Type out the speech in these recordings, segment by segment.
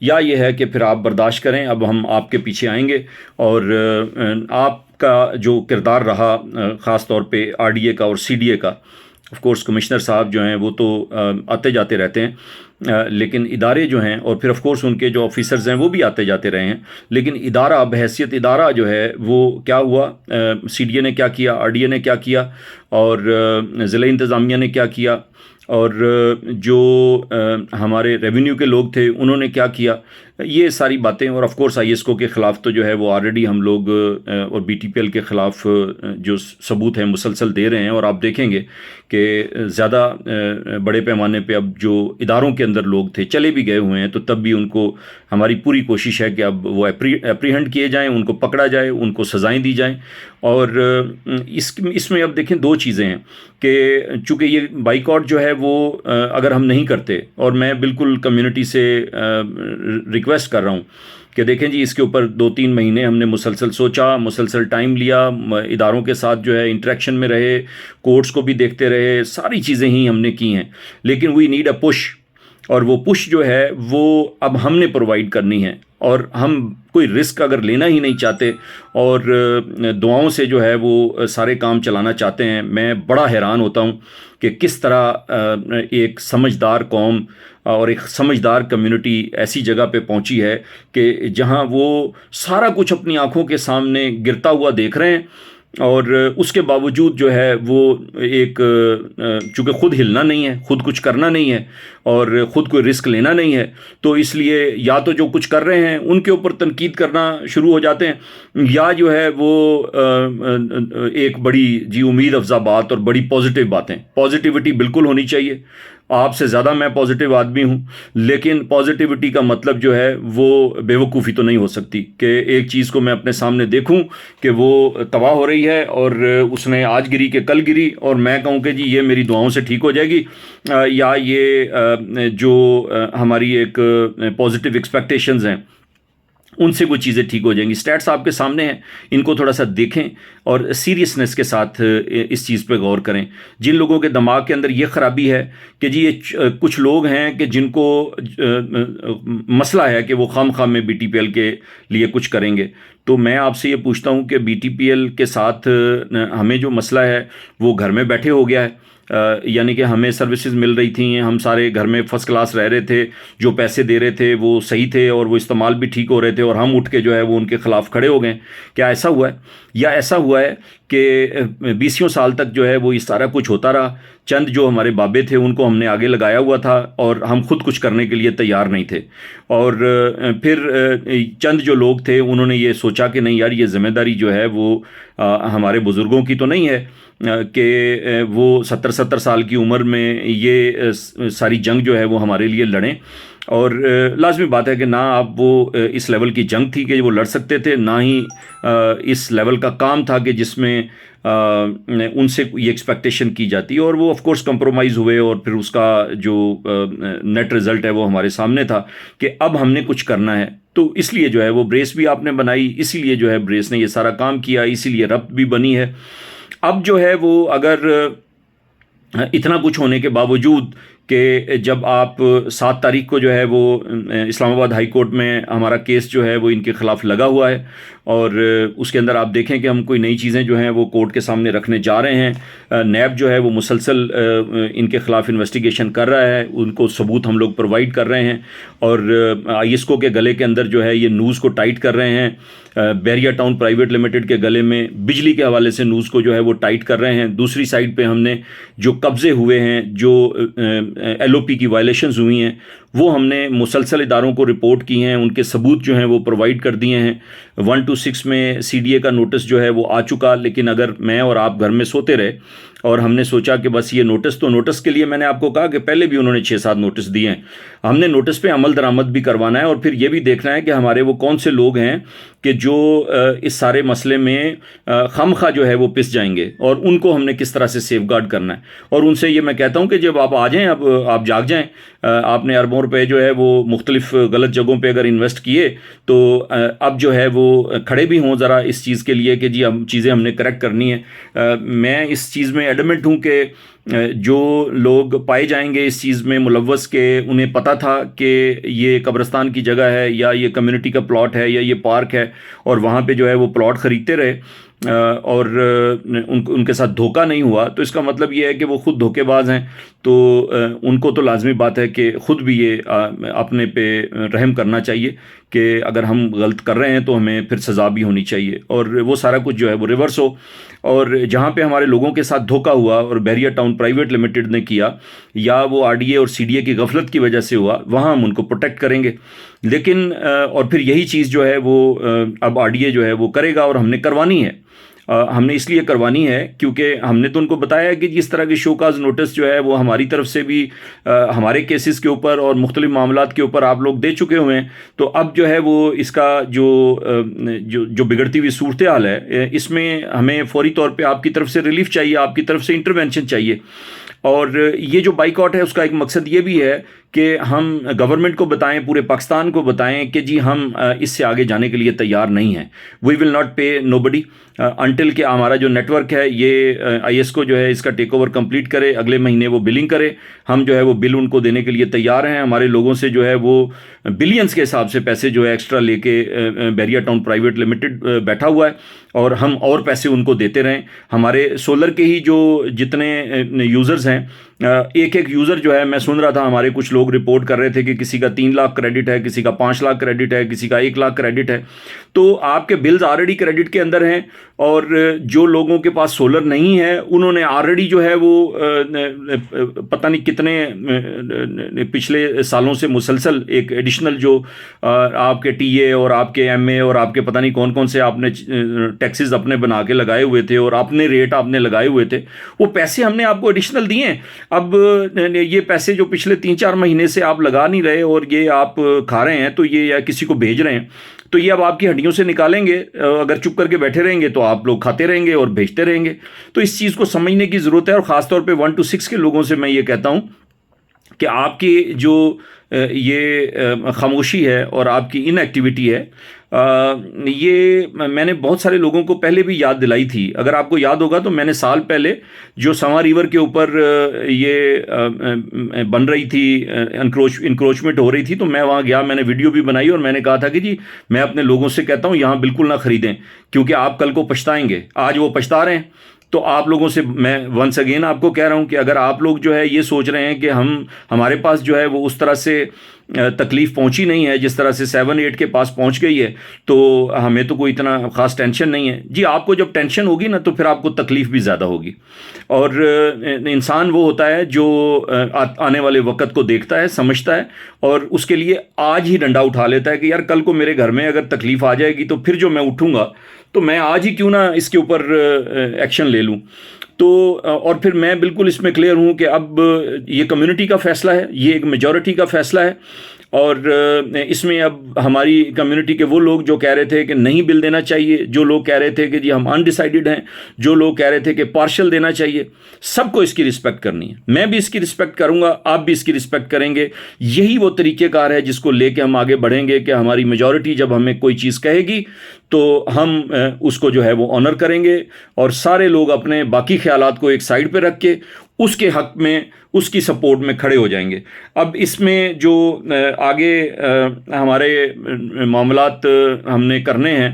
یا یہ ہے کہ پھر آپ برداشت کریں، اب ہم آپ کے پیچھے آئیں گے، اور آپ کا جو کردار رہا خاص طور پہ RDA کا اور CDA کا، آف کورس کمشنر صاحب جو ہیں وہ تو آتے جاتے رہتے ہیں، لیکن ادارے جو ہیں، اور پھر آف کورس ان کے جو آفیسرز ہیں وہ بھی آتے جاتے رہے ہیں، لیکن ادارہ بحیثیت ادارہ جو ہے وہ کیا ہوا، CDA نے کیا کیا، RDA نے کیا کیا، اور ضلع انتظامیہ نے کیا کیا، اور جو ہمارے ریونیو کے لوگ تھے انہوں نے کیا کیا، یہ ساری باتیں، اور آف کورس ISCO کے خلاف تو جو ہے وہ آلریڈی ہم لوگ اور BTPL کے خلاف جو ثبوت ہیں مسلسل دے رہے ہیں، اور آپ دیکھیں گے کہ زیادہ بڑے پیمانے پہ اب جو اداروں کے اندر لوگ تھے چلے بھی گئے ہوئے ہیں، تو تب بھی ان کو ہماری پوری کوشش ہے کہ اب وہ اپریہنڈ کیے جائیں، ان کو پکڑا جائے، ان کو سزائیں دی جائیں۔ اور اس میں اب دیکھیں دو چیزیں ہیں کہ چونکہ یہ بائیکاٹ جو ہے وہ اگر ہم نہیں کرتے، اور میں بالکل کمیونٹی سے ریکویسٹ کر رہا ہوں کہ دیکھیں جی، اس کے اوپر 2-3 مہینے ہم نے مسلسل سوچا، مسلسل ٹائم لیا، اداروں کے ساتھ جو ہے انٹریکشن میں رہے، کورٹس کو بھی دیکھتے رہے، ساری چیزیں ہی ہم نے کی ہیں، لیکن وی نیڈ اے پش، اور وہ پش جو ہے وہ اب ہم نے پرووائڈ کرنی ہے، اور ہم کوئی رسک اگر لینا ہی نہیں چاہتے اور دعاؤں سے جو ہے وہ سارے کام چلانا چاہتے ہیں، میں بڑا حیران ہوتا ہوں کہ کس طرح ایک سمجھدار قوم اور ایک سمجھدار کمیونٹی ایسی جگہ پہ پہنچی ہے کہ جہاں وہ سارا کچھ اپنی آنکھوں کے سامنے گرتا ہوا دیکھ رہے ہیں، اور اس کے باوجود جو ہے وہ ایک چونکہ خود ہلنا نہیں ہے، خود کچھ کرنا نہیں ہے، اور خود کوئی رسک لینا نہیں ہے، تو اس لیے یا تو جو کچھ کر رہے ہیں ان کے اوپر تنقید کرنا شروع ہو جاتے ہیں، یا جو ہے وہ ایک بڑی امید افزا بات اور بڑی پازیٹیو باتیں، پازیٹیوٹی بالکل ہونی چاہیے، آپ سے زیادہ میں پازیٹیو آدمی ہوں، لیکن پازیٹیوٹی کا مطلب جو ہے وہ بے وقوفی تو نہیں ہو سکتی کہ ایک چیز کو میں اپنے سامنے دیکھوں کہ وہ تباہ ہو رہی ہے اور اس نے آج گری کہ کل گری، اور میں کہوں کہ جی یہ میری دعاؤں سے ٹھیک ہو جائے گی، یا یہ جو ہماری ایک پازیٹیو ایکسپیکٹیشنز ہیں ان سے وہ چیزیں ٹھیک ہو جائیں گی۔ اسٹیٹس آپ کے سامنے ہیں، ان کو تھوڑا سا دیکھیں اور سیریسنس کے ساتھ اس چیز پہ غور کریں۔ جن لوگوں کے دماغ کے اندر یہ خرابی ہے کہ جی یہ کچھ لوگ ہیں کہ جن کو مسئلہ ہے کہ وہ خام خام میں BTPL کے لیے کچھ کریں گے، تو میں آپ سے یہ پوچھتا ہوں کہ BTPL کے ساتھ ہمیں جو مسئلہ ہے وہ گھر میں بیٹھے ہو گیا ہے، یعنی کہ ہمیں سروسز مل رہی تھیں، ہم سارے گھر میں فرسٹ کلاس رہ رہے تھے، جو پیسے دے رہے تھے وہ صحیح تھے اور وہ استعمال بھی ٹھیک ہو رہے تھے، اور ہم اٹھ کے جو ہے وہ ان کے خلاف کھڑے ہو گئے۔ کیا ایسا ہوا ہے؟ یا ایسا ہوا ہے کہ 20 سال تک جو ہے وہ اس سارا کچھ ہوتا رہا، چند جو ہمارے بابے تھے ان کو ہم نے آگے لگایا ہوا تھا اور ہم خود کچھ کرنے کے لیے تیار نہیں تھے، اور پھر چند جو لوگ تھے انہوں نے یہ سوچا کہ نہیں یار، یہ ذمہ داری جو ہے وہ ہمارے بزرگوں کی تو نہیں ہے کہ وہ 70 سال کی عمر میں یہ ساری جنگ جو ہے وہ ہمارے لیے لڑیں، اور لازمی بات ہے کہ نہ آپ وہ اس لیول کی جنگ تھی کہ وہ لڑ سکتے تھے، نہ ہی اس لیول کا کام تھا کہ جس میں ان سے یہ ایکسپیکٹیشن کی جاتی، اور وہ آف کورس کمپرومائز ہوئے، اور پھر اس کا جو نیٹ رزلٹ ہے وہ ہمارے سامنے تھا کہ اب ہم نے کچھ کرنا ہے۔ تو اس لیے جو ہے وہ بریس بھی آپ نے بنائی، اسی لیے جو ہے بریس نے یہ سارا کام کیا، اسی لیے ربط بھی بنی ہے۔ اب جو ہے وہ اگر اتنا کچھ ہونے کے باوجود کہ جب آپ 7 تاریخ کو جو ہے وہ اسلام آباد ہائی کورٹ میں ہمارا کیس جو ہے وہ ان کے خلاف لگا ہوا ہے، اور اس کے اندر آپ دیکھیں کہ ہم کوئی نئی چیزیں جو ہیں وہ کورٹ کے سامنے رکھنے جا رہے ہیں، نیب جو ہے وہ مسلسل ان کے خلاف انویسٹیگیشن کر رہا ہے، ان کو ثبوت ہم لوگ پرووائڈ کر رہے ہیں، اور ISCO کے گلے کے اندر جو ہے یہ نیوز کو ٹائٹ کر رہے ہیں، بیریا ٹاؤن پرائیویٹ لمیٹڈ کے گلے میں بجلی کے حوالے سے نیوز کو جو ہے وہ ٹائٹ کر رہے ہیں۔ دوسری سائڈ پہ ہم نے جو قبضے ہوئے ہیں، جو LOP کی وائلیشنز ہوئی ہیں، وہ ہم نے مسلسل اداروں کو رپورٹ کی ہیں، ان کے ثبوت جو ہیں وہ پرووائڈ کر دیے ہیں۔ 1 to 6 میں CDA کا نوٹس جو ہے وہ آ چکا، لیکن اگر میں اور آپ گھر میں سوتے رہے اور ہم نے سوچا کہ بس یہ نوٹس، تو نوٹس کے لیے میں نے آپ کو کہا کہ پہلے بھی انہوں نے 6-7 نوٹس دیے ہیں، ہم نے نوٹس پہ عمل درآمد بھی کروانا ہے، اور پھر یہ بھی دیکھنا ہے کہ ہمارے وہ کون سے لوگ ہیں کہ جو اس سارے مسئلے میں خامخواہ جو ہے وہ پس جائیں گے، اور ان کو ہم نے کس طرح سے سیف گارڈ کرنا ہے۔ اور ان سے یہ میں کہتا ہوں کہ جب آپ آ جائیں، اب آپ جاگ جائیں، آپ نے اربوں روپے جو ہے وہ مختلف غلط جگہوں پہ اگر انویسٹ کیے تو اب جو ہے وہ کھڑے بھی ہوں ذرا اس چیز کے لیے کہ جی چیزیں ہم نے کریکٹ کرنی ہے۔ میں اس چیز میں ایڈمنٹ ہوں کہ جو لوگ پائے جائیں گے اس چیز میں ملوث کہ انہیں پتہ تھا کہ یہ قبرستان کی جگہ ہے یا یہ کمیونٹی کا پلاٹ ہے یا یہ پارک ہے، اور وہاں پہ جو ہے وہ پلاٹ خریدتے رہے اور ان کے ساتھ دھوکہ نہیں ہوا، تو اس کا مطلب یہ ہے کہ وہ خود دھوکے باز ہیں۔ تو ان کو تو لازمی بات ہے کہ خود بھی یہ اپنے پہ رحم کرنا چاہیے کہ اگر ہم غلط کر رہے ہیں تو ہمیں پھر سزا بھی ہونی چاہیے، اور وہ سارا کچھ جو ہے وہ ریورس ہو۔ اور جہاں پہ ہمارے لوگوں کے ساتھ دھوکہ ہوا اور بحریہ ٹاؤن پرائیویٹ لمیٹڈ نے کیا، یا وہ آر ڈی اے اور سی ڈی اے کی غفلت کی وجہ سے ہوا، وہاں ہم ان کو پروٹیکٹ کریں گے۔ لیکن اور پھر یہی چیز جو ہے وہ اب آر ڈی اے جو ہے وہ کرے گا، اور ہم نے کروانی ہے۔ ہم نے اس لیے کروانی ہے کیونکہ ہم نے تو ان کو بتایا کہ جس طرح کی شو کاز نوٹس جو ہے وہ ہماری طرف سے بھی ہمارے کیسز کے اوپر اور مختلف معاملات کے اوپر آپ لوگ دے چکے ہوئے ہیں۔ تو اب جو ہے وہ اس کا جو بگڑتی ہوئی صورتحال ہے، اس میں ہمیں فوری طور پہ آپ کی طرف سے ریلیف چاہیے، آپ کی طرف سے انٹرونشن چاہیے۔ اور یہ جو بائیکاٹ ہے اس کا ایک مقصد یہ بھی ہے کہ ہم گورنمنٹ کو بتائیں، پورے پاکستان کو بتائیں کہ جی ہم اس سے آگے جانے کے لیے تیار نہیں ہیں۔ وی will not pay know body until کہ ہمارا جو نیٹ ورک ہے یہ آئی ایس کو جو ہے اس کا ٹیک اوور کمپلیٹ کرے، اگلے مہینے وہ بلنگ کرے، ہم جو ہے وہ بل ان کو دینے کے لیے تیار ہیں۔ ہمارے لوگوں سے جو ہے وہ بلینز کے حساب سے پیسے جو ہے ایکسٹرا لے کے بحریہ ٹاؤن پرائیویٹ لمیٹڈ بیٹھا ہوا ہے، اور ہم اور پیسے ان کو دیتے رہیں۔ ہمارے سولر کے ہی جو جتنے یوزرز ہیں، ایک یوزر جو ہے، میں سن رہا تھا ہمارے کچھ لوگ رپورٹ کر رہے تھے کہ کسی کا 3 لاکھ کریڈٹ ہے، کسی کا 5 لاکھ کریڈٹ ہے، کسی کا 1 لاکھ کریڈٹ ہے۔ تو آپ کے بلز آلریڈی کریڈٹ کے اندر ہیں، اور جو لوگوں کے پاس سولر نہیں ہے انہوں نے آلریڈی جو ہے وہ پتہ نہیں کتنے پچھلے سالوں سے مسلسل ایک ایڈیشنل جو آپ کے ٹی اے اور آپ کے ایم اے اور آپ کے پتہ نہیں کون کون سے آپ نے ٹیکسز اپنے بنا کے لگائے ہوئے تھے اور اپنے ریٹ آپ نے لگائے ہوئے تھے، وہ پیسے ہم نے آپ کو ایڈیشنل دیے ہیں۔ اب یہ پیسے جو پچھلے 3-4 مہینے سے آپ لگا نہیں رہے اور یہ آپ کھا رہے ہیں، تو یہ یا کسی کو بھیج رہے ہیں، تو یہ اب آپ کی ہڈیوں سے نکالیں گے۔ اگر چپ کر کے بیٹھے رہیں گے تو آپ لوگ کھاتے رہیں گے اور بھیجتے رہیں گے۔ تو اس چیز کو سمجھنے کی ضرورت ہے، اور خاص طور پہ 1 to 6 کے لوگوں سے میں یہ کہتا ہوں کہ آپ کی جو یہ خاموشی ہے اور آپ کی ان ایکٹیویٹی ہے، یہ میں نے بہت سارے لوگوں کو پہلے بھی یاد دلائی تھی۔ اگر آپ کو یاد ہوگا تو میں نے سال پہلے جو سواں ریور کے اوپر یہ بن رہی تھی، انکروچمنٹ ہو رہی تھی، تو میں وہاں گیا، میں نے ویڈیو بھی بنائی اور میں نے کہا تھا کہ جی میں اپنے لوگوں سے کہتا ہوں یہاں بالکل نہ خریدیں، کیونکہ آپ کل کو پچھتائیں گے۔ آج وہ پچھتا رہے ہیں۔ تو آپ لوگوں سے میں ونس اگین آپ کو کہہ رہا ہوں کہ اگر آپ لوگ جو ہے یہ سوچ رہے ہیں کہ ہمارے پاس جو ہے وہ اس طرح سے تکلیف پہنچی نہیں ہے جس طرح سے 7-8 کے پاس پہنچ گئی ہے، تو ہمیں تو کوئی اتنا خاص ٹینشن نہیں ہے۔ جی آپ کو جب ٹینشن ہوگی نا تو پھر آپ کو تکلیف بھی زیادہ ہوگی، اور انسان وہ ہوتا ہے جو آنے والے وقت کو دیکھتا ہے، سمجھتا ہے، اور اس کے لیے آج ہی ڈنڈا اٹھا لیتا ہے کہ یار کل کو میرے گھر میں اگر تکلیف آ جائے گی تو پھر جو میں اٹھوں گا تو میں آج ہی کیوں نہ اس کے اوپر ایکشن لے لوں۔ تو اور پھر میں بالکل اس میں کلیئر ہوں کہ اب یہ کمیونٹی کا فیصلہ ہے، یہ ایک میجورٹی کا فیصلہ ہے، اور اس میں اب ہماری کمیونٹی کے وہ لوگ جو کہہ رہے تھے کہ نہیں بل دینا چاہیے، جو لوگ کہہ رہے تھے کہ جی ہم انڈیسائیڈڈ ہیں، جو لوگ کہہ رہے تھے کہ پارشل دینا چاہیے، سب کو اس کی رسپیکٹ کرنی ہے۔ میں بھی اس کی رسپیکٹ کروں گا، آپ بھی اس کی رسپیکٹ کریں گے۔ یہی وہ طریقہ کار ہے جس کو لے کے ہم آگے بڑھیں گے کہ ہماری میجورٹی جب ہمیں کوئی چیز کہے گی تو ہم اس کو جو ہے وہ آنر کریں گے، اور سارے لوگ اپنے باقی خیالات کو ایک سائڈ پہ رکھ کے اس کے حق میں، اس کی سپورٹ میں کھڑے ہو جائیں گے۔ اب اس میں جو آگے ہمارے معاملات ہم نے کرنے ہیں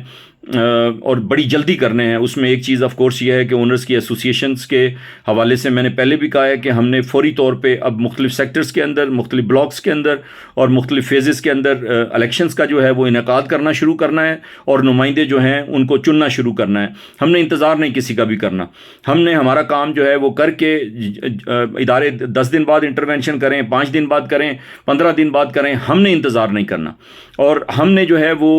اور بڑی جلدی کرنے ہیں، اس میں ایک چیز آف کورس یہ ہے کہ اونرز کی ایسوسیشنز کے حوالے سے میں نے پہلے بھی کہا ہے کہ ہم نے فوری طور پہ اب مختلف سیکٹرز کے اندر، مختلف بلاکس کے اندر اور مختلف فیزز کے اندر الیکشنز کا جو ہے وہ انعقاد کرنا شروع کرنا ہے، اور نمائندے جو ہیں ان کو چننا شروع کرنا ہے۔ ہم نے انتظار نہیں کسی کا بھی کرنا، ہم نے ہمارا کام جو ہے وہ کر کے، ادارے 10 دن بعد انٹرونشن کریں، 5 دن بعد کریں، 15 دن بعد کریں، ہم نے انتظار نہیں کرنا۔ اور ہم نے جو ہے وہ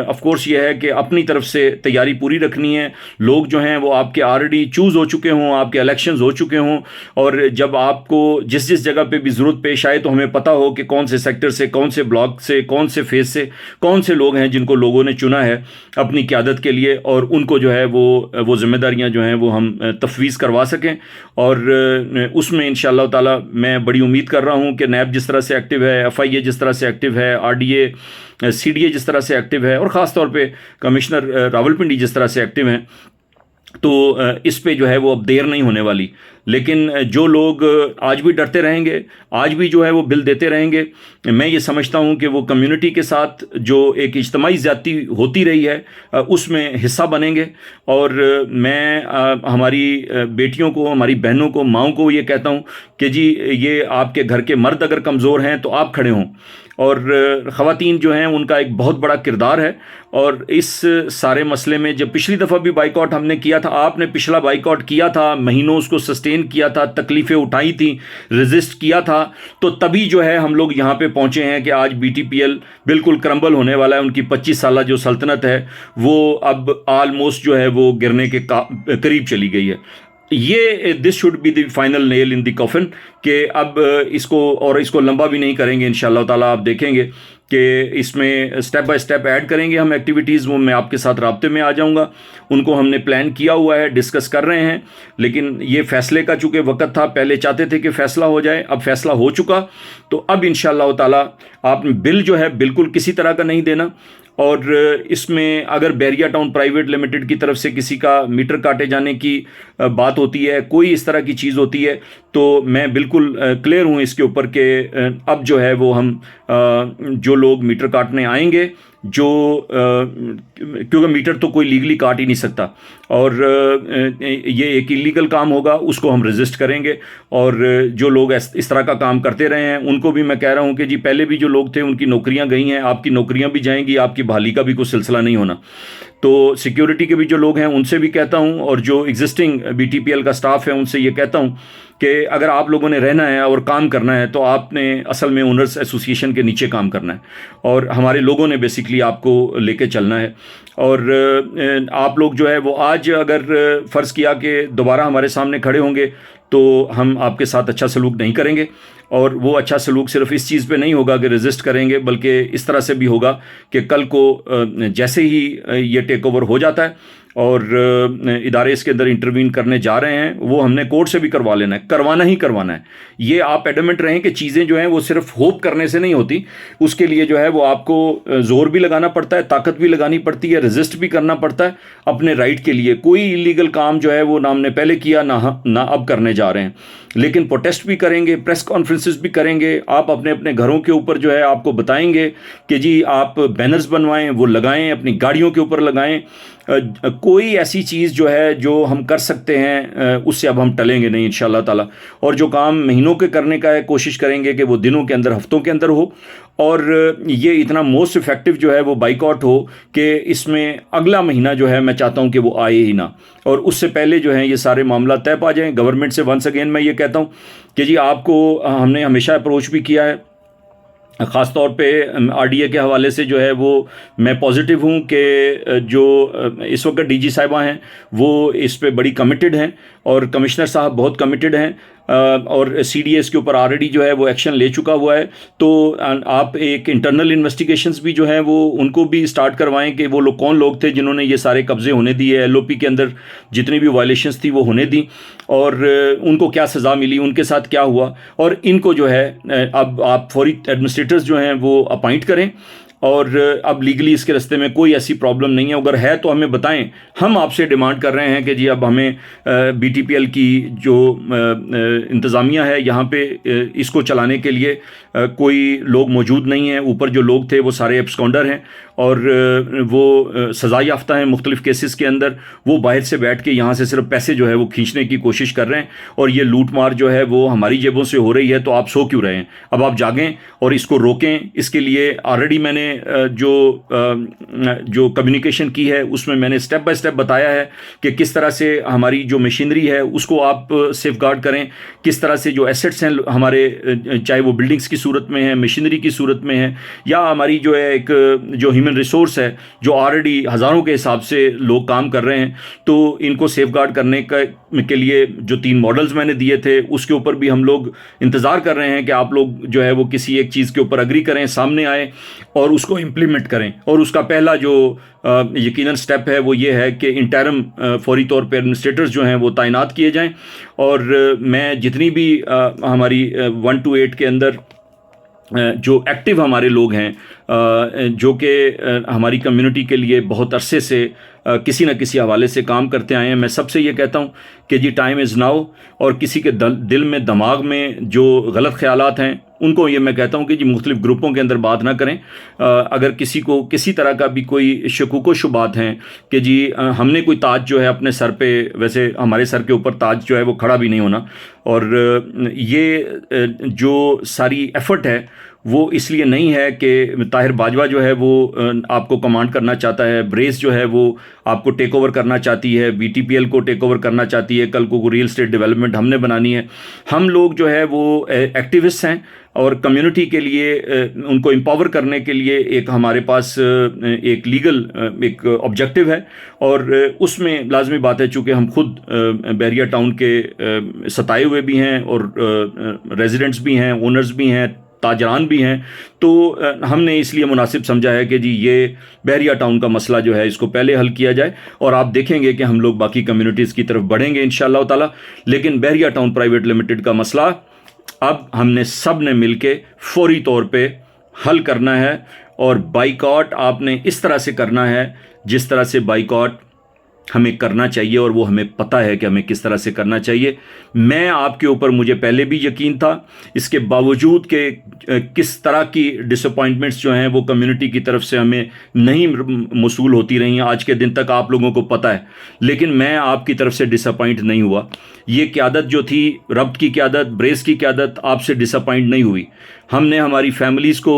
آف کورس یہ ہے کہ اپنی طرف سے تیاری پوری رکھنی ہے. لوگ جو ہیں وہ آپ کے آلریڈی چوز ہو چکے ہوں, آپ کے الیکشنز ہو چکے ہوں, اور جب آپ کو جس جس جگہ پہ بھی ضرورت پیش آئے تو ہمیں پتہ ہو کہ کون سے سیکٹر سے, کون سے بلاک سے, کون سے فیز سے کون سے لوگ ہیں جن کو لوگوں نے چنا ہے اپنی قیادت کے لیے, اور ان کو جو ہے وہ ذمہ داریاں جو ہیں وہ ہم تفویض کروا سکیں. اور اس میں انشاءاللہ تعالی میں بڑی امید کر رہا ہوں کہ نیب جس طرح سے ایکٹیو ہے, ایف آئی اے جس طرح سے ایکٹیو ہے, R D A C D A جس طرح سے ایکٹیو ہے, اور خاص طور پہ کمشنر راولپنڈی جس طرح سے ایکٹیو ہیں, تو اس پہ جو ہے وہ اب دیر نہیں ہونے والی. لیکن جو لوگ آج بھی ڈرتے رہیں گے, آج بھی جو ہے وہ بل دیتے رہیں گے, میں یہ سمجھتا ہوں کہ وہ کمیونٹی کے ساتھ جو ایک اجتماعی زیادتی ہوتی رہی ہے اس میں حصہ بنیں گے. اور میں ہماری بیٹیوں کو, ہماری بہنوں کو, ماؤں کو یہ کہتا ہوں کہ جی یہ آپ کے گھر کے مرد اگر کمزور ہیں تو آپ کھڑے ہوں, اور خواتین جو ہیں ان کا ایک بہت بڑا کردار ہے. اور اس سارے مسئلے میں جب پچھلی دفعہ بھی بائیکاٹ ہم نے کیا تھا, آپ نے پچھلا بائیکاٹ کیا تھا, مہینوں اس کو سسٹین کیا تھا, تکلیفیں اٹھائی تھیں, ریزسٹ کیا تھا, تو تبھی جو ہے ہم لوگ یہاں پہ پہنچے ہیں کہ آج بی ٹی پی ایل بالکل کرمبل ہونے والا ہے. ان کی 25 سالہ جو سلطنت ہے وہ اب آلموسٹ جو ہے وہ گرنے کے قریب چلی گئی ہے. یہ this should be the final nail in the coffin, کہ اب اس کو لمبا بھی نہیں کریں گے انشاءاللہ تعالیٰ. آپ دیکھیں گے کہ اس میں سٹیپ بائی سٹیپ ایڈ کریں گے ہم ایکٹیویٹیز, وہ میں آپ کے ساتھ رابطے میں آ جاؤں گا. ان کو ہم نے پلان کیا ہوا ہے, ڈسکس کر رہے ہیں, لیکن یہ فیصلے کا چونکہ وقت تھا, پہلے چاہتے تھے کہ فیصلہ ہو جائے, اب فیصلہ ہو چکا, تو اب انشاءاللہ تعالیٰ آپ نے بل جو ہے بالکل کسی طرح کا نہیں دینا. اور اس میں اگر بیریا ٹاؤن پرائیویٹ لمیٹڈ کی طرف سے کسی کا میٹر کاٹے جانے کی بات ہوتی ہے, کوئی اس طرح کی چیز ہوتی ہے, تو میں بالکل کلیئر ہوں اس کے اوپر کہ اب جو ہے وہ ہم جو لوگ میٹر کاٹنے آئیں گے, جو کیونکہ میٹر تو کوئی لیگلی کاٹ ہی نہیں سکتا, اور یہ ایک ایلیگل کام ہوگا, اس کو ہم ریزسٹ کریں گے. اور جو لوگ اس طرح کا کام کرتے رہے ہیں ان کو بھی میں کہہ رہا ہوں کہ جی پہلے بھی جو لوگ تھے ان کی نوکریاں گئی ہیں, آپ کی نوکریاں بھی جائیں گی, آپ کی بحالی کا بھی کوئی سلسلہ نہیں ہونا. تو سیکیورٹی کے بھی جو لوگ ہیں ان سے بھی کہتا ہوں, اور جو existing B T P L کا سٹاف ہے ان سے یہ کہتا ہوں کہ اگر آپ لوگوں نے رہنا ہے اور کام کرنا ہے تو آپ نے اصل میں اونرز ایسوسیشن کے نیچے کام کرنا ہے, اور ہمارے لوگوں نے بیسکلی آپ کو لے کے چلنا ہے. اور آپ لوگ جو ہے وہ آج اگر فرض کیا کہ دوبارہ ہمارے سامنے کھڑے ہوں گے تو ہم آپ کے ساتھ اچھا سلوک نہیں کریں گے, اور وہ اچھا سلوک صرف اس چیز پہ نہیں ہوگا کہ ریزسٹ کریں گے, بلکہ اس طرح سے بھی ہوگا کہ کل کو جیسے ہی یہ ٹیک اوور ہو جاتا ہے اور ادارے اس کے اندر انٹروین کرنے جا رہے ہیں, وہ ہم نے کورٹ سے بھی کروا لینا ہے, کروانا ہی کروانا ہے. یہ آپ ایڈمنٹ رہیں کہ چیزیں جو ہیں وہ صرف ہوپ کرنے سے نہیں ہوتی, اس کے لیے جو ہے وہ آپ کو زور بھی لگانا پڑتا ہے, طاقت بھی لگانی پڑتی ہے, ریزسٹ بھی کرنا پڑتا ہے اپنے رائٹ کے لیے. کوئی ایلیگل کام جو ہے وہ نہ ہم نے پہلے کیا نہ اب کرنے جا رہے ہیں, لیکن پروٹیسٹ بھی کریں گے, پریس کانفرنسز بھی کریں گے. آپ اپنے اپنے گھروں کے اوپر جو ہے آپ کو بتائیں گے کہ جی آپ بینرز بنوائیں, وہ لگائیں, اپنی گاڑیوں کے اوپر لگائیں. کوئی ایسی چیز جو ہے جو ہم کر سکتے ہیں اس سے اب ہم ٹلیں گے نہیں انشاءاللہ تعالیٰ. اور جو کام مہینوں کے کرنے کا ہے کوشش کریں گے کہ وہ دنوں کے اندر, ہفتوں کے اندر ہو, اور یہ اتنا موسٹ افیکٹو جو ہے وہ بائیکاٹ ہو کہ اس میں اگلا مہینہ جو ہے میں چاہتا ہوں کہ وہ آئے ہی نہ, اور اس سے پہلے جو ہے یہ سارے معاملات طے پا جائیں. گورنمنٹ سے ونس اگین میں یہ کہتا ہوں کہ جی آپ کو ہم نے ہمیشہ اپروچ بھی کیا ہے, خاص طور پہ آر ڈی اے کے حوالے سے جو ہے وہ میں پازیٹیو ہوں کہ جو اس وقت ڈی جی صاحبہ ہیں وہ اس پہ بڑی کمیٹڈ ہیں, اور کمشنر صاحب بہت کمیٹڈ ہیں, اور سی ڈی ایس کے اوپر آلریڈی جو ہے وہ ایکشن لے چکا ہوا ہے. تو آپ ایک انٹرنل انویسٹیگیشنز بھی جو ہیں وہ ان کو بھی سٹارٹ کروائیں کہ وہ لوگ کون لوگ تھے جنہوں نے یہ سارے قبضے ہونے دیے, ایل او پی کے اندر جتنی بھی وائلیشنز تھی وہ ہونے دیں, اور ان کو کیا سزا ملی, ان کے ساتھ کیا ہوا, اور ان کو جو ہے اب آپ فوری ایڈمنسٹریٹرز جو ہیں وہ اپائنٹ کریں. اور اب لیگلی اس کے رستے میں کوئی ایسی پرابلم نہیں ہے, اگر ہے تو ہمیں بتائیں. ہم آپ سے ڈیمانڈ کر رہے ہیں کہ جی اب ہمیں بی ٹی پی ایل کی جو انتظامیہ ہے یہاں پہ اس کو چلانے کے لیے کوئی لوگ موجود نہیں ہیں. اوپر جو لوگ تھے وہ سارے ایبسکونڈر ہیں اور وہ سزا یافتہ ہیں مختلف کیسز کے اندر. وہ باہر سے بیٹھ کے یہاں سے صرف پیسے جو ہے وہ کھینچنے کی کوشش کر رہے ہیں, اور یہ لوٹ مار جو ہے وہ ہماری جیبوں سے ہو رہی ہے. تو آپ سو کیوں رہے ہیں؟ اب آپ جاگیں اور اس کو روکیں. اس کے لیے آلریڈی میں نے جو کمیونیکیشن کی ہے اس میں نے سٹیپ بائی سٹیپ بتایا ہے کہ کس طرح سے ہماری جو مشینری ہے اس کو آپ سیف گارڈ کریں, کس طرح سے جو ایسٹس ہیں ہمارے, چاہے وہ بلڈنگز کی صورت میں ہیں, مشینری کی صورت میں ہیں, یا ہماری جو ہے ایک جو ہیومن ریسورس ہے جو آلریڈی ہزاروں کے حساب سے لوگ کام کر رہے ہیں، تو ان کو سیف گارڈ کرنے کے لیے جو 3 ماڈلز میں نے دیے تھے اس کے اوپر بھی ہم لوگ انتظار کر رہے ہیں کہ آپ لوگ جو ہے وہ کسی ایک چیز کے اوپر اگری کریں، سامنے آئیں اور اس کو امپلیمنٹ کریں. اور اس کا پہلا جو یقیناً سٹیپ ہے وہ یہ ہے کہ انٹرم فوری طور پہ ایڈمنسٹریٹرز جو ہیں وہ تعینات کیے جائیں. اور میں جتنی بھی ہماری 1 to 8 کے اندر جو ایکٹیو ہمارے لوگ ہیں جو کہ ہماری کمیونٹی کے لیے بہت عرصے سے کسی نہ کسی حوالے سے کام کرتے آئے ہیں، میں سب سے یہ کہتا ہوں کہ جی ٹائم از ناؤ. اور کسی کے دل میں دماغ میں جو غلط خیالات ہیں ان کو یہ میں کہتا ہوں کہ جی مختلف گروپوں کے اندر بات نہ کریں. اگر کسی کو کسی طرح کا بھی کوئی شکوک و شبہات ہیں کہ جی ہم نے کوئی تاج جو ہے اپنے سر پہ، ویسے ہمارے سر کے اوپر تاج جو ہے وہ کھڑا بھی نہیں ہونا، اور یہ جو ساری ایفرٹ ہے وہ اس لیے نہیں ہے کہ طاہر باجوہ جو ہے وہ آپ کو کمانڈ کرنا چاہتا ہے، بریس جو ہے وہ آپ کو ٹیک اوور کرنا چاہتی ہے، بی ٹی پی ایل کو ٹیک اوور کرنا چاہتی ہے، کل کو ریل اسٹیٹ ڈیولپمنٹ ہم نے بنانی ہے. ہم لوگ جو ہے وہ ایکٹیوسٹ ہیں اور کمیونٹی کے لیے ان کو امپاور کرنے کے لیے ایک ہمارے پاس ایک لیگل ایک آبجیکٹیو ہے. اور اس میں لازمی بات ہے چونکہ ہم خود بحریہ ٹاؤن کے ستائے ہوئے بھی ہیں اور ریزیڈنٹس بھی ہیں، اونرز بھی ہیں، تاجران بھی ہیں، تو ہم نے اس لیے مناسب سمجھا ہے کہ جی یہ بحریہ ٹاؤن کا مسئلہ جو ہے اس کو پہلے حل کیا جائے، اور آپ دیکھیں گے کہ ہم لوگ باقی کمیونٹیز کی طرف بڑھیں گے انشاءاللہ تعالی. لیکن بحریہ ٹاؤن پرائیویٹ لمیٹڈ کا مسئلہ اب ہم نے سب نے مل کے فوری طور پہ حل کرنا ہے. اور بائیکاٹ آپ نے اس طرح سے کرنا ہے جس طرح سے بائیکاٹ ہمیں کرنا چاہیے، اور وہ ہمیں پتہ ہے کہ ہمیں کس طرح سے کرنا چاہیے. میں آپ کے اوپر مجھے پہلے بھی یقین تھا، اس کے باوجود کہ کس طرح کی ڈس اپوائنٹمنٹس جو ہیں وہ کمیونٹی کی طرف سے ہمیں نہیں موصول ہوتی رہی ہیں آج کے دن تک، آپ لوگوں کو پتہ ہے، لیکن میں آپ کی طرف سے ڈس اپوائنٹ نہیں ہوا. یہ قیادت جو تھی، ربط کی قیادت، بریس کی قیادت، آپ سے ڈس اپوائنٹ نہیں ہوئی. ہم نے ہماری فیملیز کو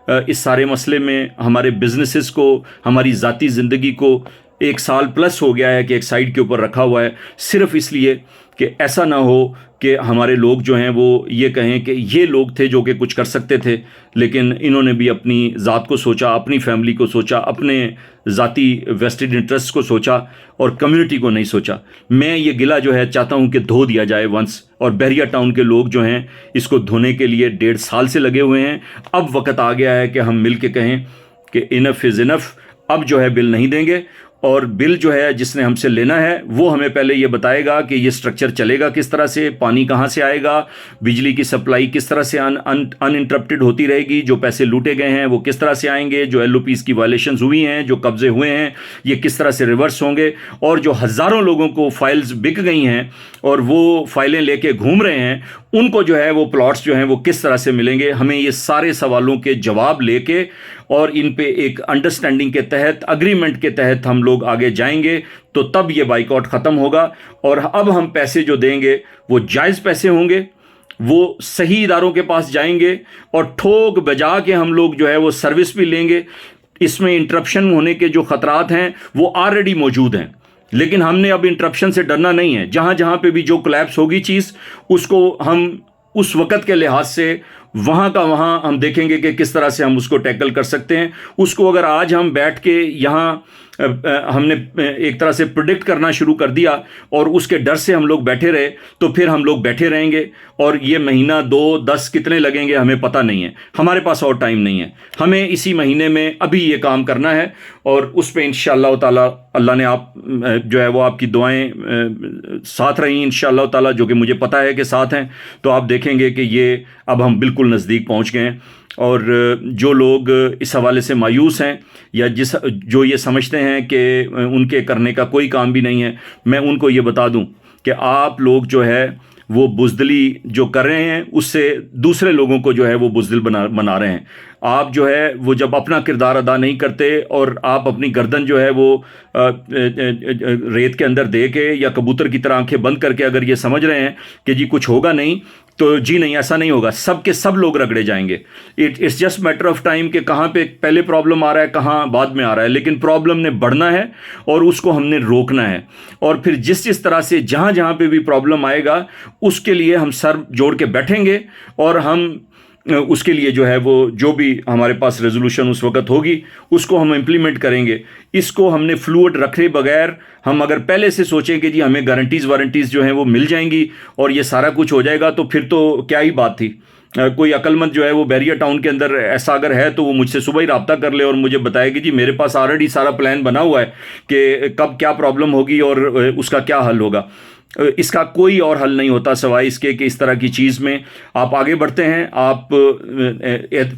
اس سارے مسئلے میں، ہمارے بزنسز کو، ہماری ذاتی زندگی کو 1 سال پلس ہو گیا ہے کہ ایک سائڈ کے اوپر رکھا ہوا ہے، صرف اس لیے کہ ایسا نہ ہو کہ ہمارے لوگ جو ہیں وہ یہ کہیں کہ یہ لوگ تھے جو کہ کچھ کر سکتے تھے، لیکن انہوں نے بھی اپنی ذات کو سوچا، اپنی فیملی کو سوچا، اپنے ذاتی ویسٹڈ انٹرسٹ کو سوچا اور کمیونٹی کو نہیں سوچا. میں یہ گلہ جو ہے چاہتا ہوں کہ دھو دیا جائے ونس، اور بحریہ ٹاؤن کے لوگ جو ہیں اس کو دھونے کے لیے 1.5 سال سے لگے ہوئے ہیں. اب وقت آ گیا ہے کہ ہم مل کے کہیں کہ انف از انف، اب جو ہے بل نہیں دیں گے. اور بل جو ہے جس نے ہم سے لینا ہے وہ ہمیں پہلے یہ بتائے گا کہ یہ سٹرکچر چلے گا کس طرح سے، پانی کہاں سے آئے گا، بجلی کی سپلائی کس طرح سے ان انٹرپٹڈ ہوتی رہے گی، جو پیسے لوٹے گئے ہیں وہ کس طرح سے آئیں گے، جو ایل او پیز کی وائلیشنز ہوئی ہیں، جو قبضے ہوئے ہیں یہ کس طرح سے ریورس ہوں گے، اور جو ہزاروں لوگوں کو فائلز بک گئی ہیں اور وہ فائلیں لے کے گھوم رہے ہیں ان کو جو ہے وہ پلاٹس جو ہیں وہ کس طرح سے ملیں گے. ہمیں یہ سارے سوالوں کے جواب لے کے اور ان پہ ایک انڈرسٹینڈنگ کے تحت، اگریمنٹ کے تحت ہم لوگ آگے جائیں گے تو تب یہ بائیکاٹ ختم ہوگا. اور اب ہم پیسے جو دیں گے وہ جائز پیسے ہوں گے، وہ صحیح اداروں کے پاس جائیں گے، اور ٹھوک بجا کے ہم لوگ جو ہے وہ سروس بھی لیں گے. اس میں انٹرپشن ہونے کے جو خطرات ہیں وہ آلریڈی موجود ہیں، لیکن ہم نے اب انٹرپشن سے ڈرنا نہیں ہے. جہاں جہاں پہ بھی جو کولیپس ہوگی چیز، اس کو ہم اس وقت کے لحاظ سے وہاں کا وہاں ہم دیکھیں گے کہ کس طرح سے ہم اس کو ٹیکل کر سکتے ہیں. اس کو اگر آج ہم بیٹھ کے یہاں ہم نے ایک طرح سے پریڈکٹ کرنا شروع کر دیا اور اس کے ڈر سے ہم لوگ بیٹھے رہے تو پھر ہم لوگ بیٹھے رہیں گے، اور یہ مہینہ 2 10 کتنے لگیں گے ہمیں پتہ نہیں ہے. ہمارے پاس اور ٹائم نہیں ہے، ہمیں اسی مہینے میں ابھی یہ کام کرنا ہے. اور اس پہ انشاءاللہ تعالی اللہ نے آپ جو ہے وہ آپ کی دعائیں ساتھ رہیں انشاءاللہ تعالی، جو کہ مجھے پتہ ہے کہ ساتھ ہیں، تو آپ دیکھیں گے کہ یہ اب ہم بالکل نزدیک پہنچ گئے ہیں. اور جو لوگ اس حوالے سے مایوس ہیں یا جو یہ سمجھتے ہیں کہ ان کے کرنے کا کوئی کام بھی نہیں ہے، میں ان کو یہ بتا دوں کہ آپ لوگ جو ہے وہ بزدلی جو کر رہے ہیں اس سے دوسرے لوگوں کو جو ہے وہ بزدل بنا رہے ہیں. آپ جو ہے وہ جب اپنا کردار ادا نہیں کرتے اور آپ اپنی گردن جو ہے وہ ریت کے اندر دے کے یا کبوتر کی طرح آنکھیں بند کر کے اگر یہ سمجھ رہے ہیں کہ جی کچھ ہوگا نہیں، تو جی نہیں، ایسا نہیں ہوگا. سب کے سب لوگ رگڑے جائیں گے. It's just matter of time کہ کہاں پہ پہلے پرابلم آ رہا ہے، کہاں بعد میں آ رہا ہے، لیکن پرابلم نے بڑھنا ہے اور اس کو ہم نے روکنا ہے. اور پھر جس طرح سے جہاں جہاں پہ بھی پرابلم آئے گا اس کے لیے ہم سر جوڑ کے بیٹھیں گے اور ہم اس کے لیے جو ہے وہ جو بھی ہمارے پاس ریزولوشن اس وقت ہوگی اس کو ہم امپلیمنٹ کریں گے. اس کو ہم نے فلوئڈ رکھے بغیر ہم اگر پہلے سے سوچیں کہ جی ہمیں گارنٹیز وارنٹیز جو ہیں وہ مل جائیں گی اور یہ سارا کچھ ہو جائے گا تو پھر تو کیا ہی بات تھی. کوئی عقل مند جو ہے وہ بیریا ٹاؤن کے اندر ایسا اگر ہے تو وہ مجھ سے صبح ہی رابطہ کر لے اور مجھے بتائے کہ جی میرے پاس آلریڈی سارا پلان بنا ہوا ہے کہ کب کیا پرابلم ہوگی اور اس کا کیا حل ہوگا. اس کا کوئی اور حل نہیں ہوتا سوائے اس کے کہ اس طرح کی چیز میں آپ آگے بڑھتے ہیں, آپ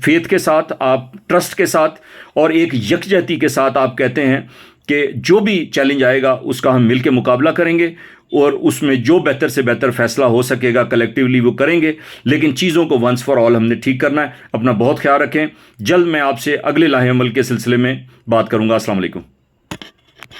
فیتھ کے ساتھ, آپ ٹرسٹ کے ساتھ اور ایک یکجہتی کے ساتھ آپ کہتے ہیں کہ جو بھی چیلنج آئے گا اس کا ہم مل کے مقابلہ کریں گے اور اس میں جو بہتر سے بہتر فیصلہ ہو سکے گا کلیکٹیولی وہ کریں گے. لیکن چیزوں کو ونس فار آل ہم نے ٹھیک کرنا ہے. اپنا بہت خیال رکھیں. جلد میں آپ سے اگلے لاہے عمل کے سلسلے میں بات کروں گا. السلام علیکم.